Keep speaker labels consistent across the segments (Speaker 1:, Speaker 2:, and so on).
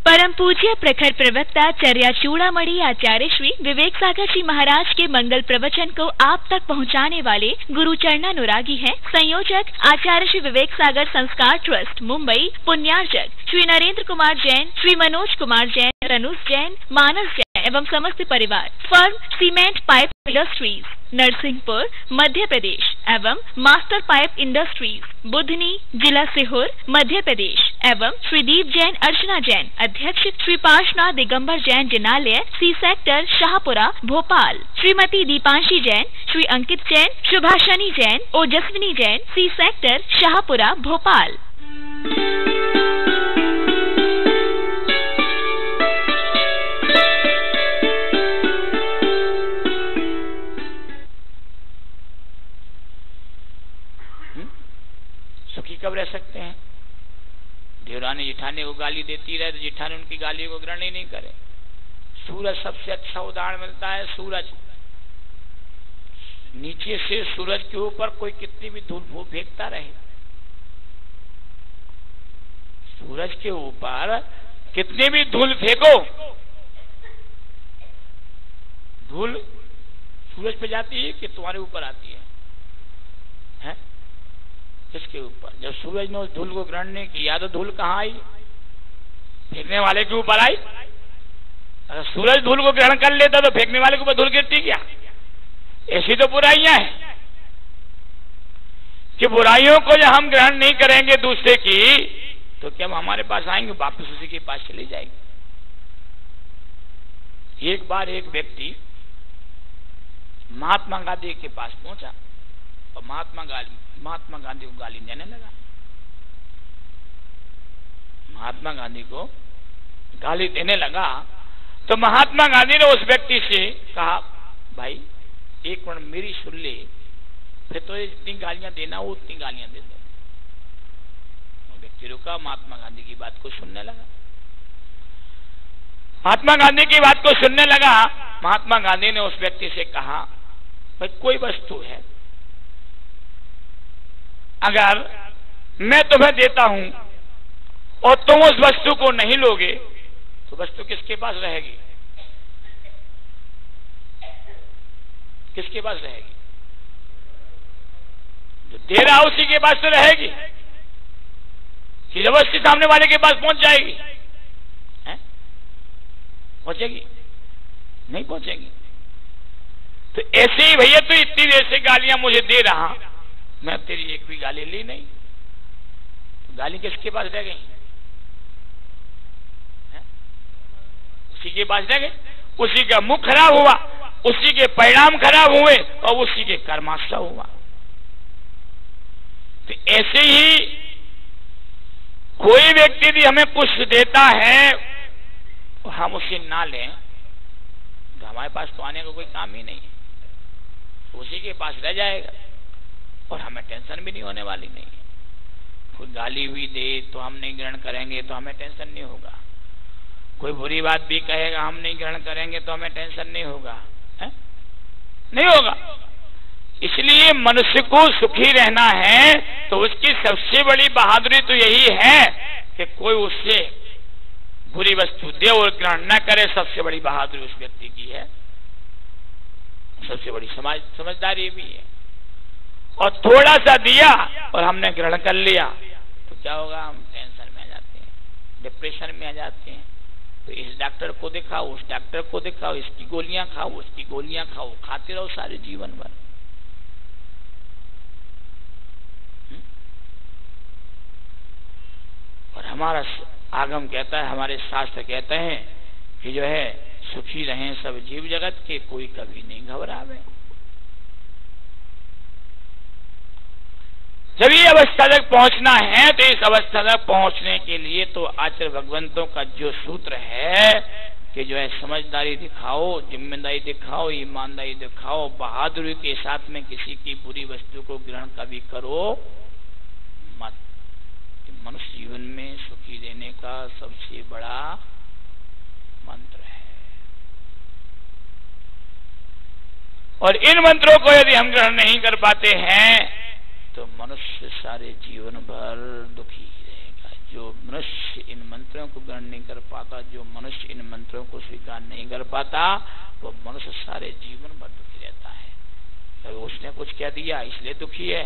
Speaker 1: परम पूज्य प्रखर प्रवक्ता चर्या चूड़ामणि आचार्य श्री विवेक सागर जी महाराज के मंगल प्रवचन को आप तक पहुंचाने वाले गुरु चरणानुरागी हैं संयोजक आचार्य श्री विवेक सागर संस्कार ट्रस्ट मुंबई, पुण्यार्चक श्री नरेंद्र कुमार जैन, श्री मनोज कुमार जैन, रनुज जैन, मानस जैन एवं समस्त परिवार। Firm cement pipe industries, Narsinghpur, Madhya Pradesh एवं मास्टर पाइप इंडस्ट्रीज, बुधनी, जिला सीहोर, मध्य प्रदेश एवं श्री दीप जैन, अर्चना जैन, अध्यक्ष श्री पार्श्वनाथ दिगंबर जैन जिनालय, सी सेक्टर, शाहपुरा, भोपाल। श्रीमती दीपांशी जैन, श्री अंकित जैन, शुभाशनी जैन, ओजस्विनी जैन, सी सेक्टर, शाहपुरा, भोपाल।
Speaker 2: सुखी कब रह सकते हैं? देवरानी जिठानी को गाली देती रहे तो जिठानी उनकी गाली को ग्रहण ही नहीं करे। सूरज सबसे अच्छा उदाहरण मिलता है। सूरज नीचे से सूरज के ऊपर कोई कितनी भी धूल फूल फेंकता रहे, सूरज के ऊपर कितनी भी धूल फेंको, धूल सूरज पे जाती है कि तुम्हारे ऊपर आती है? किसके ऊपर? जब सूरज ने उस धूल को ग्रहण नहीं किया तो धूल कहां आई? फेंकने वाले के ऊपर आई। अगर सूरज धूल को ग्रहण कर लेता तो फेंकने वाले के ऊपर धूल गिरती क्या? ऐसी तो बुराइयां हैं कि बुराइयों को जब हम ग्रहण नहीं करेंगे दूसरे की, तो क्या हमारे पास आएंगे? वापस उसी के पास चली जाएगी। एक बार एक व्यक्ति महात्मा गांधी के पास पहुंचा और महात्मा गांधी को गाली देने लगा। महात्मा गांधी को गाली देने लगा तो महात्मा गांधी ने उस व्यक्ति से कहा, भाई एक मिनट मेरी सुन ले, फिर तो जितनी गालियां देना वो उतनी गालियां दे दो। वो व्यक्ति रुका, महात्मा गांधी की बात को सुनने लगा। महात्मा गांधी की बात को सुनने लगा। महात्मा गांधी ने उस व्यक्ति से कहा, भाई कोई वस्तु है, अगर मैं तुम्हें देता हूं और तुम उस वस्तु को नहीं लोगे तो वस्तु किसके पास रहेगी? किसके पास रहेगी? जो दे रहा उसी के पास तो रहेगी कि जबरदस्ती सामने वाले के पास पहुंच जाएगी? पहुंचेगी? नहीं पहुंचेगी। तो ऐसे ही भैया तो इतनी देर से गालियां मुझे दे रहा, मैं तेरी एक भी गाली ली नहीं, तो गाली किसके पास रह गई? उसी के पास रह गई। उसी का मुख खराब हुआ, उसी के परिणाम खराब हुए और उसी के कर्माशय हुआ। तो ऐसे ही कोई व्यक्ति भी हमें कुछ देता है और हम उसे ना लें तो हमारे पास तो आने का कोई काम ही नहीं है, उसी के पास रह जाएगा और हमें टेंशन भी नहीं होने वाली नहीं। कोई गाली हुई दे तो हम नहीं ग्रहण करेंगे तो हमें टेंशन नहीं होगा। कोई बुरी बात भी कहेगा हम नहीं ग्रहण करेंगे तो हमें टेंशन नहीं होगा, है? नहीं होगा। इसलिए मनुष्य को सुखी रहना है तो उसकी सबसे बड़ी बहादुरी तो यही है कि कोई उससे बुरी वस्तु दे और ग्रहण न करे। सबसे बड़ी बहादुरी उस व्यक्ति की है, सबसे बड़ी समझदारी भी है। और थोड़ा सा दिया और हमने ग्रहण कर लिया तो क्या होगा? हम टेंशन में आ जाते हैं, डिप्रेशन में आ जाते हैं। तो इस डॉक्टर को दिखाओ, उस डॉक्टर को दिखाओ, इसकी गोलियां खाओ, उसकी गोलियां खाओ, खाते रहो सारे जीवन भर। और हमारा आगम कहता है, हमारे शास्त्र कहते हैं कि जो है सुखी रहें सब जीव जगत के, कोई कभी नहीं घबरावे। जब ये अवस्था तक पहुंचना है तो इस अवस्था तक पहुंचने के लिए तो आचार्य भगवंतों का जो सूत्र है कि जो है समझदारी दिखाओ, जिम्मेदारी दिखाओ, ईमानदारी दिखाओ, बहादुरी के साथ में किसी की बुरी वस्तु को ग्रहण कभी करो मत। मनुष्य जीवन में सुखी रहने का सबसे बड़ा मंत्र है। और इन मंत्रों को यदि हम ग्रहण नहीं कर पाते हैं तो मनुष्य सारे जीवन भर दुखी रहेगा। जो मनुष्य इन मंत्रों को ग्रहण नहीं कर पाता, जो मनुष्य इन मंत्रों को स्वीकार नहीं कर पाता, वो मनुष्य सारे जीवन भर दुखी रहता है। कभी उसने कुछ कह दिया इसलिए दुखी है,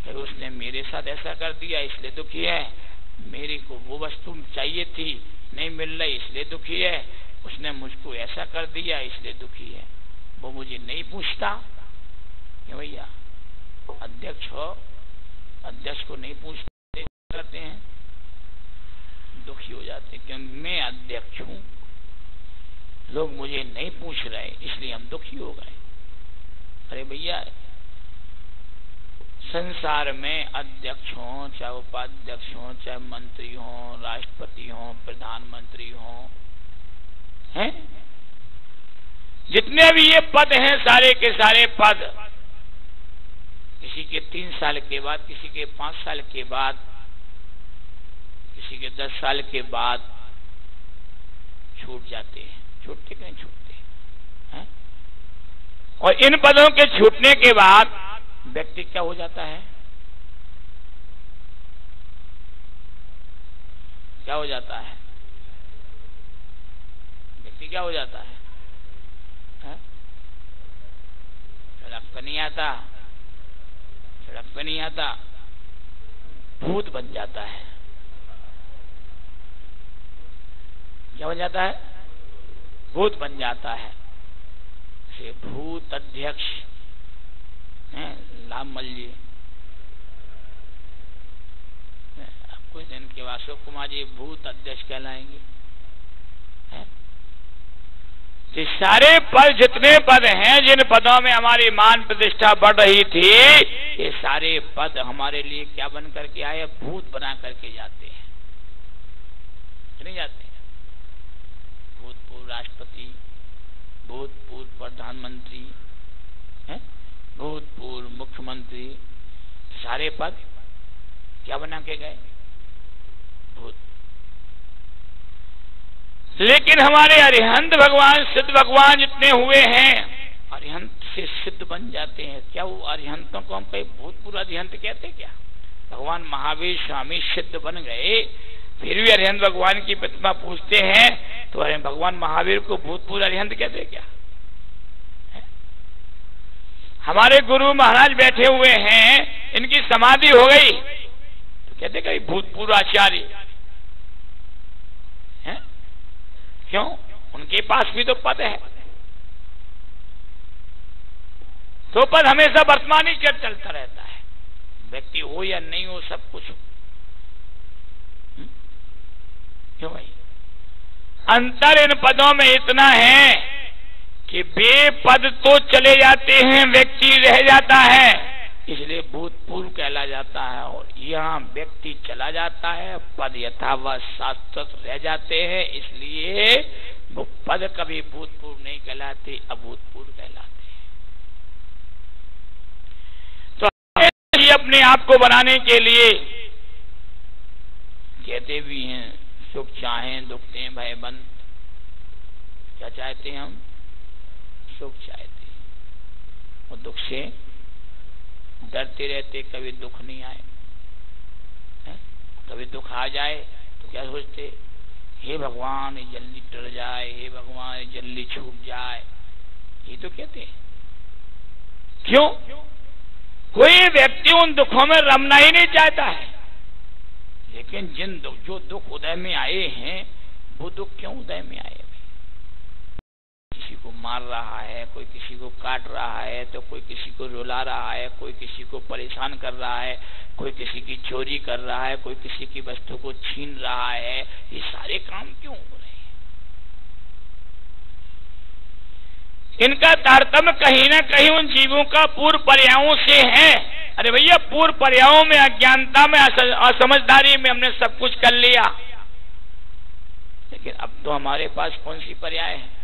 Speaker 2: कभी उसने मेरे साथ ऐसा कर दिया इसलिए दुखी है, मेरे को वो वस्तु चाहिए थी नहीं मिल रही इसलिए दुखी है, उसने मुझको ऐसा कर दिया इसलिए दुखी है, वो मुझे नहीं पूछता। क्यों भैया? अध्यक्ष हो, अध्यक्ष को नहीं पूछते करते हैं, दुखी हो जाते क्योंकि मैं अध्यक्ष हूं, लोग मुझे नहीं पूछ रहे इसलिए हम दुखी हो गए। अरे भैया, संसार में अध्यक्ष हो, चाहे उपाध्यक्ष हो, चाहे मंत्री हो, राष्ट्रपति हो, प्रधानमंत्री हो, हैं? जितने भी ये पद हैं, सारे के सारे पद किसी के 3 साल के बाद, किसी के 5 साल के बाद, किसी के 10 साल के बाद छूट जाते हैं। छूटते कि नहीं छूटते हैं? और इन पदों के छूटने के बाद व्यक्ति क्या हो जाता है? क्या हो जाता है? व्यक्ति क्या हो जाता है? सड़क पर नहीं आता, सड़क पर नहीं आता, भूत बन जाता है। क्या बन जाता है? भूत बन जाता है। से भूत अध्यक्ष लाभ मल्य, कुछ दिन के बाद अशोक कुमार जी भूत अध्यक्ष कहलाएंगे। ये सारे पद, जितने पद हैं, जिन पदों में हमारी मान प्रतिष्ठा बढ़ रही थी, ये सारे पद हमारे लिए क्या बन करके आए? भूत बना करके जाते हैं। नहीं जाते? भूतपूर्व राष्ट्रपति, भूतपूर्व प्रधानमंत्री, भूतपूर्व मुख्यमंत्री, सारे पद क्या बना के गए? भूत। लेकिन हमारे अरिहंत भगवान, सिद्ध भगवान जितने हुए हैं, अरिहंत से सिद्ध बन जाते हैं। क्या वो अरिहंतों को हम कहीं भूतपूर्व अरिहंत कहते क्या? भगवान महावीर स्वामी सिद्ध बन गए, फिर भी अरिहंत भगवान की प्रतिमा पूछते हैं, तो अरे भगवान महावीर को भूतपूर्व अरिहंत कहते क्या? हमारे गुरु महाराज बैठे हुए हैं, इनकी समाधि हो गई तो कहते कहीं भूतपूर्व आचार्य हैं? क्यों? उनके पास भी तो पद है, तो पद हमेशा वर्तमान ही चलता रहता है, व्यक्ति हो या नहीं हो, सब कुछ। क्यों भाई? अंतर इन पदों में इतना है कि बेपद तो चले जाते हैं, व्यक्ति रह जाता है, इसलिए भूतपूर्व कहला जाता है। और यहाँ व्यक्ति चला जाता है, पद यथावत शाश्वत रह जाते हैं, इसलिए वो पद कभी भूतपूर्व नहीं कहलाते, अभूतपूर्व कहलाते हैं। तो अपने आप को बनाने के लिए कहते भी हैं, सुख चाहें दुख दें भयबंद। क्या चाहते हैं हम? सुख चाहते हैं, और दुख से डरते रहते, कभी दुख नहीं आए। कभी दुख आ जाए तो क्या सोचते? हे भगवान ये जल्दी टल जाए, हे भगवान ये जल्दी छूट जाए, ये तो कहते हैं। क्यों? कोई व्यक्ति उन दुखों में रमना ही नहीं चाहता है, लेकिन जो दुख उदय में आए हैं, वो दुख क्यों उदय में आए? किसी को मार रहा है, कोई किसी को काट रहा है, तो कोई किसी को रुला रहा है, कोई किसी को परेशान कर रहा है, कोई किसी की चोरी कर रहा है, कोई किसी की वस्तु को छीन रहा है, ये सारे काम क्यों हो रहे हैं? इनका तारतम्य कहीं ना कहीं उन जीवों का पूर्व पर्यायों से है। अरे भैया, पूर्व पर्यायों में, अज्ञानता में, असमझदारी में हमने सब कुछ कर लिया, लेकिन अब तो हमारे पास कौन सी पर्याय है?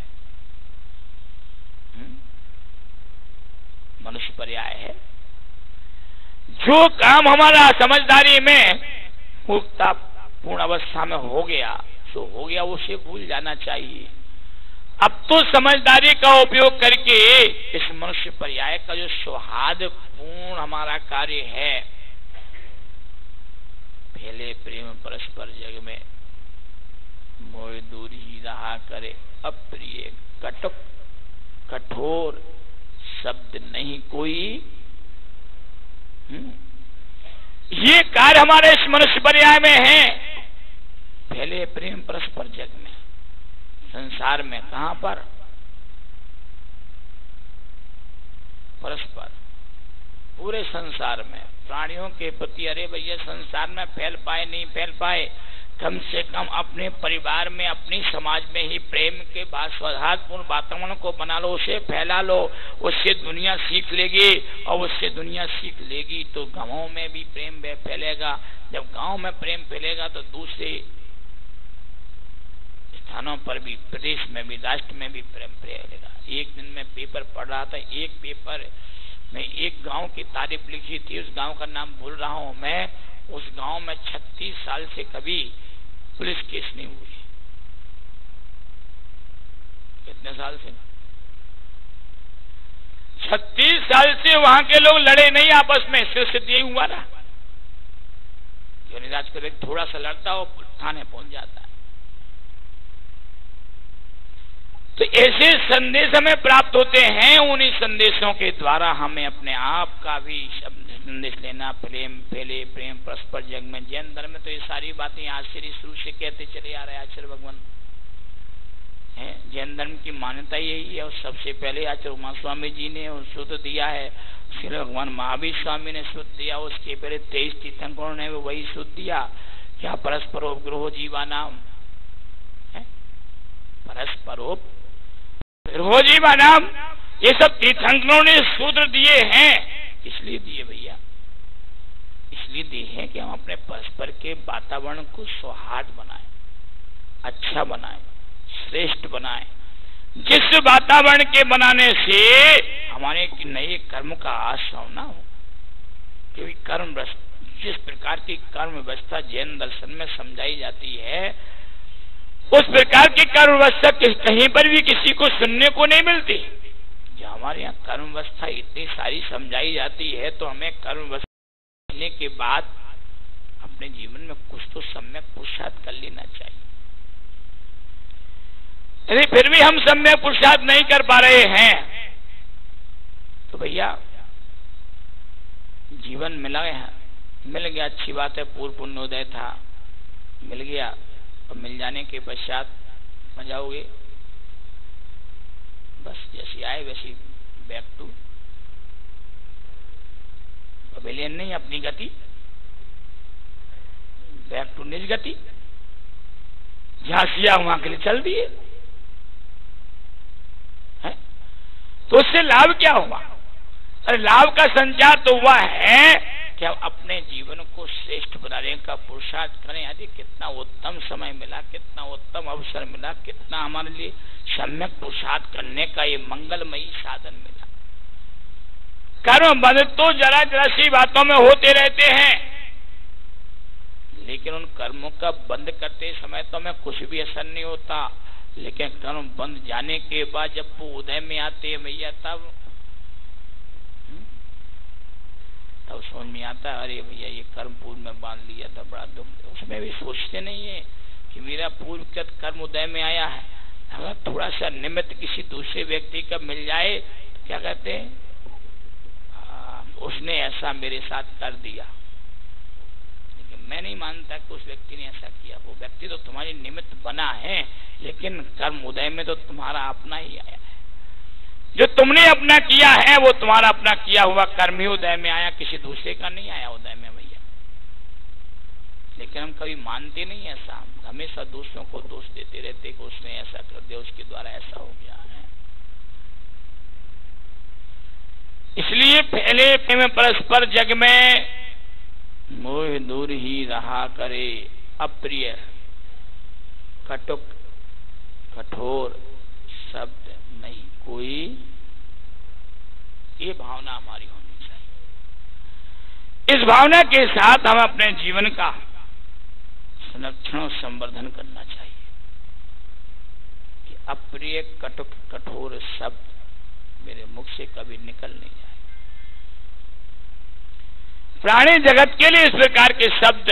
Speaker 2: मनुष्य पर्याय है। जो काम हमारा समझदारी में मुक्ता पूर्ण अवस्था में हो गया सो हो गया, उसे भूल जाना चाहिए। अब तो समझदारी का उपयोग करके इस मनुष्य पर्याय का जो सौहार्द पूर्ण हमारा कार्य है, फैले प्रेम परस्पर जग में, मोह दूर ही रहा करे, अप्रिय कटुक कठोर शब्द नहीं कोई। ये कार्य हमारे इस मनुष्य पर्याय में है। पहले प्रेम परस्पर जग में, संसार में, कहां पर? परस्पर, पूरे संसार में प्राणियों के प्रति। अरे भैया, संसार में फैल पाए नहीं फैल पाए, कम से कम अपने परिवार में, अपनी समाज में ही प्रेम के सौहार्दपूर्ण वातावरण को बना लो, उसे फैला लो। उससे दुनिया सीख लेगी, और उससे दुनिया सीख लेगी तो गांवों में भी प्रेम फैलेगा। जब गांव में प्रेम फैलेगा तो दूसरे स्थानों पर भी, प्रदेश में भी, राष्ट्र में भी प्रेम फैलेगा। एक दिन में पेपर पढ़ रहा था, एक पेपर में एक गांव की तारीफ लिखी थी, उस गांव का नाम भूल रहा हूं मैं। उस गांव में 36 साल से कभी पुलिस केस नहीं हुई। कितने साल से? 36 साल से वहां के लोग लड़े नहीं आपस में। सिर्फ यही हुआ ना, जो निराज कर थोड़ा सा लड़ता हो थाने पहुंच जाता है। तो ऐसे संदेश हमें प्राप्त होते हैं। उन्हीं संदेशों के द्वारा हमें अपने आप का भी संदेश लेना। प्रेम फैले प्रेम परस्पर जग में। जैन धर्म में तो ये सारी बातें आचार्य शुरू से कहते चले आ रहे हैं। आचार्य भगवान है, जैन धर्म की मान्यता यही है। और सबसे पहले आचार्य उमा स्वामी जी ने सूत्र दिया है, श्री भगवान महावीर स्वामी ने सूत्र दिया, उसके पहले 23 तीर्थंकरों ने वही सूत्र दिया। क्या? परस्परोपग्रहो जीवानाम, परस्परोपग्रहो जीवानाम। ये सब तीर्थंकरों ने सूत्र दिए हैं। इसलिए दिए भैया, इसलिए दिए हैं कि हम अपने परस्पर के वातावरण को सौहार्द बनाएं, अच्छा बनाएं, श्रेष्ठ बनाएं। जिस वातावरण के बनाने से हमारे नए कर्म का आश्रय न हो। क्योंकि कर्म, जिस प्रकार की कर्म व्यवस्था जैन दर्शन में समझाई जाती है, उस प्रकार की कर्म व्यवस्था कहीं पर भी किसी को सुनने को नहीं मिलती। जो हमारे यहाँ कर्म व्यवस्था इतनी सारी समझाई जाती है, तो हमें कर्म व्यवस्था लेने के बाद अपने जीवन में कुछ तो सम्यक पुरुषार्थ कर लेना चाहिए। यदि फिर भी हम सम्यक पुरुषार्थ नहीं कर पा रहे हैं, तो भैया जीवन मिल गया, अच्छी बात है, पूर्व पुण्योदय था, मिल गया। और मिल जाने के पश्चात जाओगे, बस जैसी आए वैसी बैक टू पवेलियन, नहीं अपनी गति, बैक टू निज गति। जहां सिया वहां के लिए चल दिए। तो उससे लाभ क्या हुआ? अरे लाभ का संचार तो हुआ है कि हम अपने जीवन को श्रेष्ठ बनाने का पुरुषार्थ करें। अरे कितना उत्तम समय मिला, कितना उत्तम अवसर मिला, कितना हमारे लिए सम्यक पुरुषार्थ करने का ये मंगलमयी साधन मिला। कर्म बंध तो जरा जरा सी बातों में होते रहते हैं, लेकिन उन कर्मों का बंद करते समय तो हमें कुछ भी असर नहीं होता। लेकिन कर्म बंद जाने के बाद जब वो उदय में आते हैं भैया, तब समझ में आता है, अरे भैया ये कर्म पूर्व में बांध लिया था, बड़ा दुख। उसमें भी सोचते नहीं है कि मेरा पूर्वकृत कर्म उदय में आया है, अगर थोड़ा सा निमित्त किसी दूसरे व्यक्ति का मिल जाए तो क्या कहते हैं, उसने ऐसा मेरे साथ कर दिया। लेकिन मैं नहीं मानता कि उस व्यक्ति ने ऐसा किया। वो व्यक्ति तो तुम्हारी निमित्त बना है, लेकिन कर्म उदय में तो तुम्हारा अपना ही आया है। जो तुमने अपना किया है वो तुम्हारा अपना किया हुआ कर्म ही उदय में आया, किसी दूसरे का नहीं आया उदय में भैया। लेकिन हम कभी मानते नहीं ऐसा, हम हमेशा दूसरों को दोष देते रहते कि उसने ऐसा कर दिया, उसके द्वारा ऐसा हो गया है। इसलिए पहले प्रेम परस्पर जग में मोह दूर ही रहा करे, अप्रिय कटुक कठोर शब्द नहीं कोई। ये भावना हमारी होनी चाहिए। इस भावना के साथ हम अपने जीवन का संरक्षण और संवर्धन करना चाहिए कि अप्रिय कटुक कठोर शब्द मेरे मुख से कभी निकल नहीं जाए। प्राणी जगत के लिए इस प्रकार के शब्द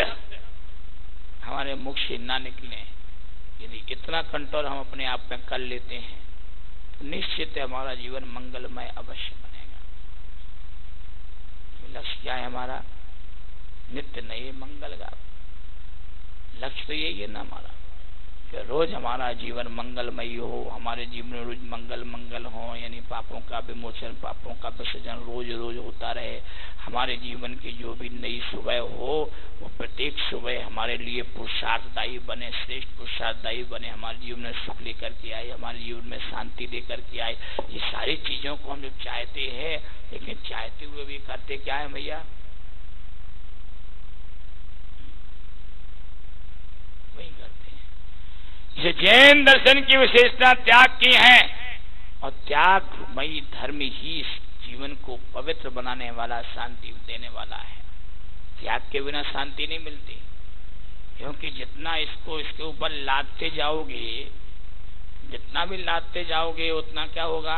Speaker 2: हमारे मुख से ना निकले, यदि इतना कंट्रोल हम अपने आप में कर लेते हैं तो निश्चित है हमारा जीवन मंगलमय अवश्य बनेगा। लक्ष्य क्या है हमारा? नित्य नए मंगल का लक्ष्य तो यही है ना हमारा, कि रोज हमारा जीवन मंगलमयी हो, हमारे जीवन में रोज मंगल हो, यानी पापों का विमोचन, पापों का विसर्जन रोज रोज होता रहे। हमारे जीवन की जो भी नई सुबह हो वो प्रत्येक सुबह हमारे लिए पुरुषार्थदायी बने, श्रेष्ठ पुरुषार्थदायी बने, हमारे जीवन में सुख लेकर के आए, हमारे जीवन में शांति लेकर के आए। ये सारी चीजों को हम जब चाहते हैं, लेकिन चाहते हुए भी करते क्या है भैया? वही करते हैं। ये जैन दर्शन की विशेषता त्याग की है, और त्यागमयी धर्म ही जीवन को पवित्र बनाने वाला, शांति देने वाला है। त्याग के बिना शांति नहीं मिलती, क्योंकि जितना इसको इसके ऊपर लादते जाओगे, जितना भी लादते जाओगे उतना क्या होगा?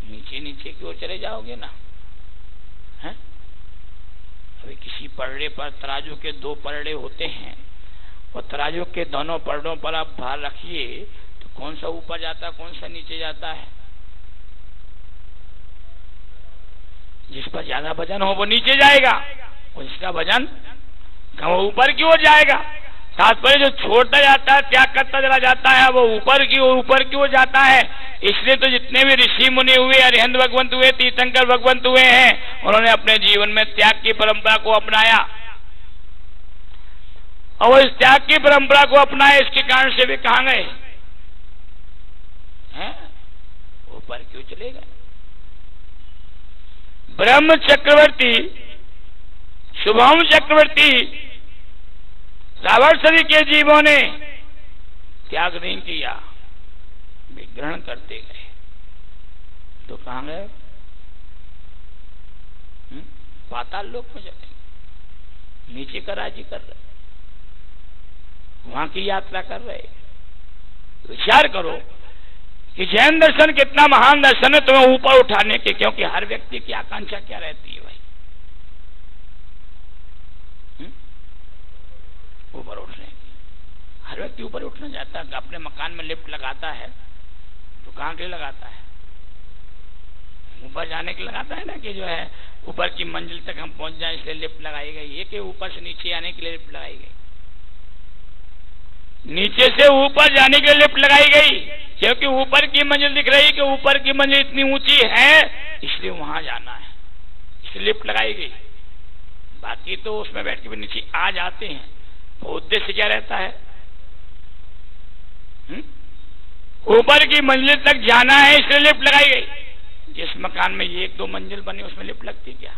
Speaker 2: नीचे नीचे की ओर चले जाओगे ना। है? अभी किसी पलड़े पर तराजू के दो पलड़े होते हैं, और तराजू के दोनों पलड़ों पर आप भार रखिए तो कौन सा ऊपर जाता है, कौन सा नीचे जाता है? जिस पर ज्यादा वजन हो वो नीचे जाएगा, और जिसका वजन वो ऊपर की ओर जाएगा। तात्पर्य जो छोड़ता जाता है, त्याग करता चला जाता है, वो ऊपर की ओर जाता है। इसलिए तो जितने भी ऋषि मुनि हुए, अरिहंत भगवंत हुए, तीर्थंकर भगवंत हुए हैं, उन्होंने अपने जीवन में त्याग की परंपरा को अपनाया, और इस त्याग की परंपरा को अपनाए, इसके कारण से वे कहां गए? ऊपर क्यों चले गए? ब्रह्म चक्रवर्ती, शुभम चक्रवर्ती, रावण के जीवों ने त्याग नहीं किया, वे ग्रहण करते गए, तो कहां गए? पाताल लोक में चले, नीचे का राज्य कर रहे, वहां की यात्रा कर रहे। विचार करो कि जैन दर्शन कितना महान दर्शन है तुम्हें ऊपर उठाने के, क्योंकि हर व्यक्ति की आकांक्षा क्या रहती है भाई? ऊपर उठने की। हर व्यक्ति ऊपर उठना चाहता है। अपने मकान में लिफ्ट लगाता है तो कहां के लिए लगाता है? ऊपर जाने के लगाता है ना, कि जो है ऊपर की मंजिल तक हम पहुंच जाए, इसलिए लिफ्ट लगाई गई है, कि ऊपर से नीचे आने के लिए लिफ्ट लगाई गई। नीचे से ऊपर जाने के लिए लिफ्ट लगाई गई, क्योंकि ऊपर की मंजिल दिख रही, कि ऊपर की मंजिल इतनी ऊंची है, इसलिए वहां जाना है, इसलिए लिफ्ट लगाई गई। बाकी तो उसमें बैठ के भी नीचे आ जाते हैं, तो उद्देश्य क्या रहता है? ऊपर की मंजिल तक जाना है, इसलिए लिफ्ट लगाई गई। जिस मकान में ये 1-2 मंजिल बनी उसमें लिफ्ट लगती क्या?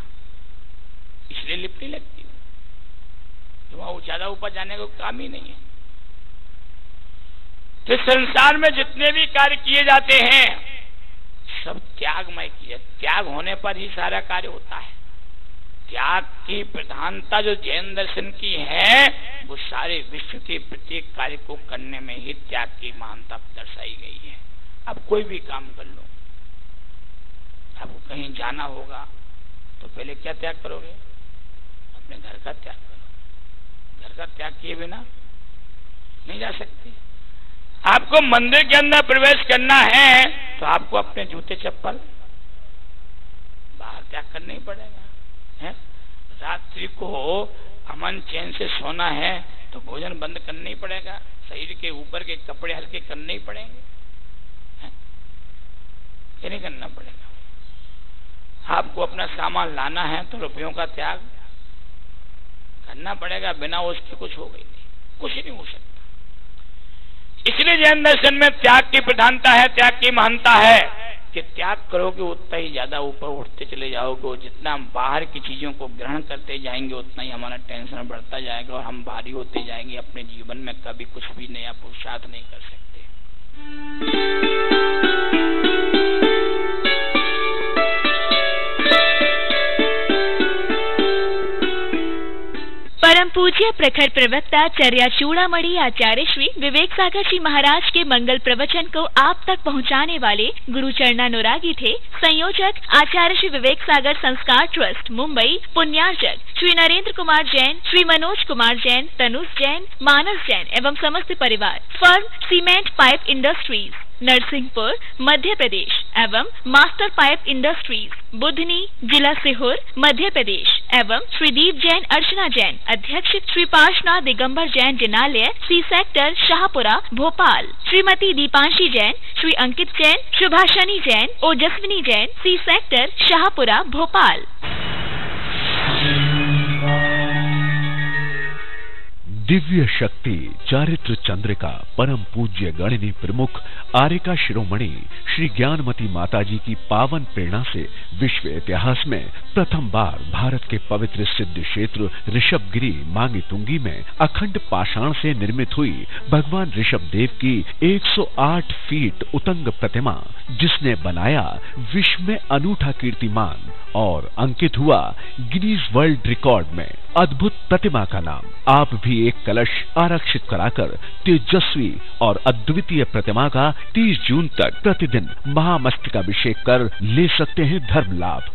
Speaker 2: इसलिए लिफ्ट नहीं लगती, तो वहां ज्यादा ऊपर जाने का काम ही नहीं है। तो संसार में जितने भी कार्य किए जाते हैं सब त्यागमय किए, त्याग होने पर ही सारा कार्य होता है। त्याग की प्रधानता जो जैन दर्शन की है, वो सारे विश्व के प्रत्येक कार्य को करने में ही त्याग की महानता दर्शाई गई है। अब कोई भी काम कर लो, आपको कहीं जाना होगा तो पहले क्या त्याग करोगे? अपने घर का त्याग करो। घर का त्याग किए बिना नहीं जा सकते। आपको मंदिर के अंदर प्रवेश करना है तो आपको अपने जूते चप्पल बाहर त्याग करना ही पड़ेगा, है? रात्रि को अमन चैन से सोना है तो भोजन बंद करना ही पड़ेगा, शरीर के ऊपर के कपड़े हल्के करने ही पड़ेंगे, है? ये नहीं करना पड़ेगा। आपको अपना सामान लाना है तो रुपयों का त्याग करना पड़ेगा, बिना उसके कुछ हो गई नहीं, कुछ ही नहीं हो सकता। इसलिए जैन दर्शन में त्याग की प्रधानता है, त्याग की महानता है, कि त्याग करोगे उतना ही ज्यादा ऊपर उठते चले जाओगे। जितना हम बाहर की चीजों को ग्रहण करते जाएंगे उतना ही हमारा टेंशन बढ़ता जाएगा, और हम भारी होते जाएंगे, अपने जीवन में कभी कुछ भी नया पुरुषार्थ नहीं कर सकते।
Speaker 1: परम पूज्य प्रखर प्रवक्ता चर्या चूड़ामणि आचार्य श्री विवेक सागर जी महाराज के मंगल प्रवचन को आप तक पहुंचाने वाले गुरु चरणानुरागी थे संयोजक आचार्य श्री विवेक सागर संस्कार ट्रस्ट मुंबई, पुण्यार्चक श्री नरेंद्र कुमार जैन, श्री मनोज कुमार जैन, तनुज जैन, मानस जैन एवं समस्त परिवार। Firm cement pipe industries, Narsinghpur, Madhya Pradesh एवं मास्टर पाइप इंडस्ट्रीज, बुधनी, जिला सीहोर, मध्य प्रदेश एवं श्री दीप जैन, अर्चना जैन, अध्यक्ष श्री पार्श्वनाथ दिगंबर जैन जिनालय, सी सेक्टर, शाहपुरा, भोपाल, श्रीमती दीपांशी जैन, श्री अंकित जैन, शुभाशनी जैन, ओजस्विनी जैन, सी सेक्टर, शाहपुरा, भोपाल।
Speaker 3: दिव्य शक्ति चारित्र चंद्रिका परम पूज्य गणिनी प्रमुख आर्यका शिरोमणि श्री ज्ञानमती माताजी की पावन प्रेरणा से विश्व इतिहास में प्रथम बार भारत के पवित्र सिद्ध क्षेत्र ऋषभगिरी मांगी तुंगी में अखंड पाषाण से निर्मित हुई भगवान ऋषभ देव की 108 फीट उतंग प्रतिमा, जिसने बनाया विश्व में अनूठा कीर्तिमान और अंकित हुआ गिनीज वर्ल्ड रिकॉर्ड में। अद्भुत प्रतिमा का नाम। आप भी एक कलश आरक्षित कराकर तेजस्वी और अद्वितीय प्रतिमा का 30 जून तक प्रतिदिन महामस्तकाभिषेक कर ले सकते हैं धर्म लाभ।